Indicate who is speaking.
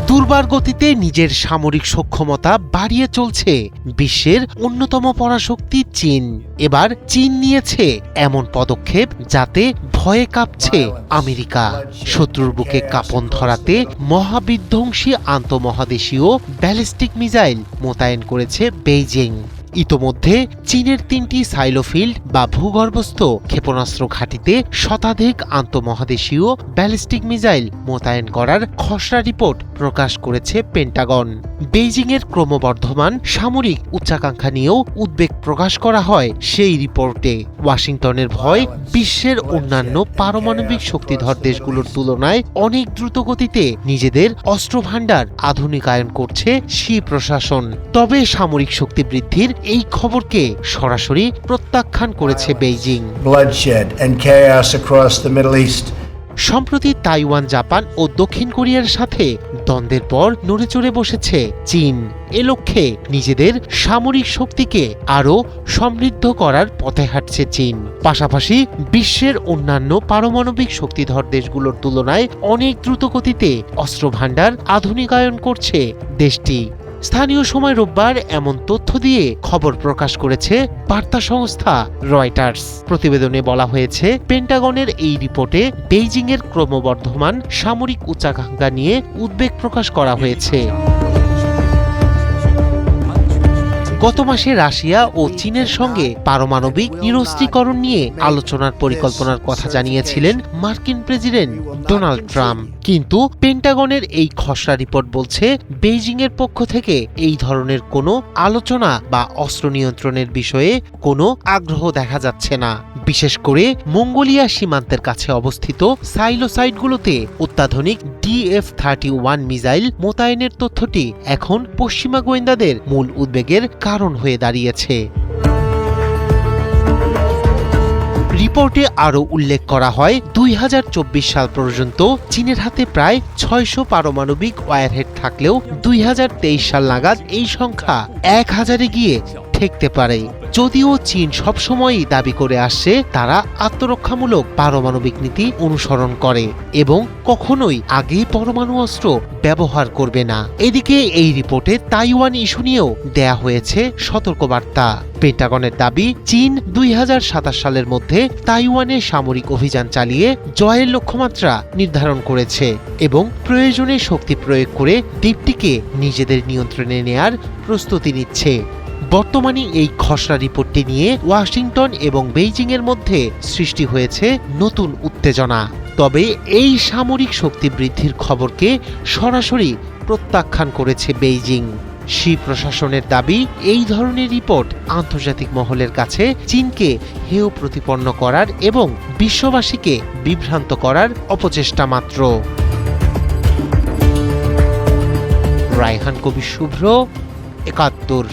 Speaker 1: দুর্বার গতিতে নিজের সামরিক সক্ষমতা বাড়িয়ে চলছে বিশ্বের অন্যতম পরাশক্তি চীন। এবার চীন নিয়েছে এমন পদক্ষেপ যাতে ভয়ে কাঁপছে আমেরিকা। শত্রুর বুকে কাঁপন ধরাতে মহাবিধ্বংসী আন্তঃমহাদেশীয় ব্যালিস্টিক মিসাইল মোতায়েন করেছে বেইজিং। ইতোমধ্যে চীনের 3টি সাইলোফিল্ড বা ভূগর্ভস্থ ক্ষেপণাস্ত্র ঘাঁটিতে শতাধিক আন্তঃমহাদেশীয় ব্যালিস্টিক মিসাইল মোতায়েন করার খসড়া রিপোর্ট প্রকাশ করেছে পেন্টাগন। বেইজিংয়ের ক্রমবর্ধমান সামরিক উচ্চাকাঙ্ক্ষা নিয়েও উদ্বেগ প্রকাশ করা হয় সেই রিপোর্টে। ওয়াশিংটনের ভয় বিশ্বের অন্যান্য পারমাণবিক শক্তিধর দেশগুলোর তুলনায় অনেক দ্রুত গতিতে নিজেদের অস্ত্রভাণ্ডার আধুনিকায়ন করছে শি প্রশাসন। তবে সামরিক শক্তি বৃদ্ধির এই খবরকে সরাসরি প্রত্যাখ্যান করেছে Beijing.
Speaker 2: Bloodshed and chaos across the Middle East.
Speaker 1: সম্প্রতি তাইওয়ান, জাপান ও দক্ষিণ কোরিয়ার সাথে দ্বন্দ্বের পর নড়েচড়ে বসেছে চীন। এ লক্ষ্যে নিজেদের সামরিক শক্তিকে আরও সমৃদ্ধ করার পথে হাঁটছে চীন। পাশাপাশি বিশ্বের অন্যান্য পারমাণবিক শক্তিধর দেশগুলোর তুলনায় অনেক দ্রুত গতিতে অস্ত্রভাণ্ডার আধুনিকায়ন করছে দেশটি। স্থানীয় সময় রোববার এমন তথ্য দিয়ে খবর প্রকাশ করেছে বার্তা সংস্থা রয়টার্স। প্রতিবেদনে বলা হয়েছে, পেন্টাগনের এই রিপোর্টে বেইজিংয়ের ক্রমবর্ধমান সামরিক উচ্চাকাঙ্ক্ষা নিয়ে উদ্বেগ প্রকাশ করা হয়েছে। গত মাসে রাশিয়া ও চীনের সঙ্গে পারমাণবিক নিরস্ত্রীকরণ নিয়ে আলোচনার পরিকল্পনার কথা জানিয়েছিলেন মার্কিন প্রেসিডেন্ট ডোনাল্ড ট্রাম্প। কিন্তু পেন্টাগনের এই খসড়া রিপোর্ট বলছে, বেইজিংয়ের পক্ষ থেকে এই ধরনের কোনো আলোচনা বা অস্ত্র নিয়ন্ত্রণের বিষয়ে কোনো আগ্রহ দেখা যাচ্ছে না। বিশেষ করে মঙ্গোলিয়া সীমান্তের কাছে অবস্থিত সাইলো সাইটগুলোতে অত্যাধুনিক DF-31 মিসাইল মোতায়েনের তথ্যটি এখন পশ্চিমা গোয়েন্দাদের মূল উদ্বেগের কারণ হয়ে দাঁড়িয়েছে। রিপোর্টে আরও উল্লেখ করা হয়, 2024 সাল পর্যন্ত চীনের হাতে প্রায় 600 পারমাণবিক ওয়ারহেড থাকলেও 2023 সাল নাগাদ এই সংখ্যা 1000-এ গিয়ে ঠেকতে পারে। যদিও চীন সবসময়ই দাবি করে আসছে তারা আত্মরক্ষামূলক পারমাণবিক নীতি অনুসরণ করে এবং কখনোই আগে পরমাণু অস্ত্র ব্যবহার করবে না। এদিকে এই রিপোর্টে তাইওয়ান ইস্যু নিয়েও দেয়া হয়েছে সতর্কবার্তা। পেন্টাগনের দাবি, চীন 2027 সালের মধ্যে তাইওয়ানে সামরিক অভিযান চালিয়ে জয়ের লক্ষ্যমাত্রা নির্ধারণ করেছে এবং প্রয়োজনে শক্তি প্রয়োগ করে দ্বীপটিকে নিজেদের নিয়ন্ত্রণে নেয়ার প্রস্তুতি নিচ্ছে। বর্তমানে এই খসড়া রিপোর্টটি নিয়ে ওয়াশিংটন এবং বেইজিংয়ের মধ্যে সৃষ্টি হয়েছে নতুন উত্তেজনা। তবে এই সামরিক শক্তি বৃদ্ধির খবরকে সরাসরি প্রত্যাখ্যান করেছে বেইজিং। শি প্রশাসনের দাবি, এই ধরনের রিপোর্ট আন্তর্জাতিক মহলের কাছে চীনকে হেয় প্রতিপন্ন করার এবং বিশ্ববাসীকে বিভ্রান্ত করার অপচেষ্টা মাত্র। রায়হান কবির শুভ্র, ৭১।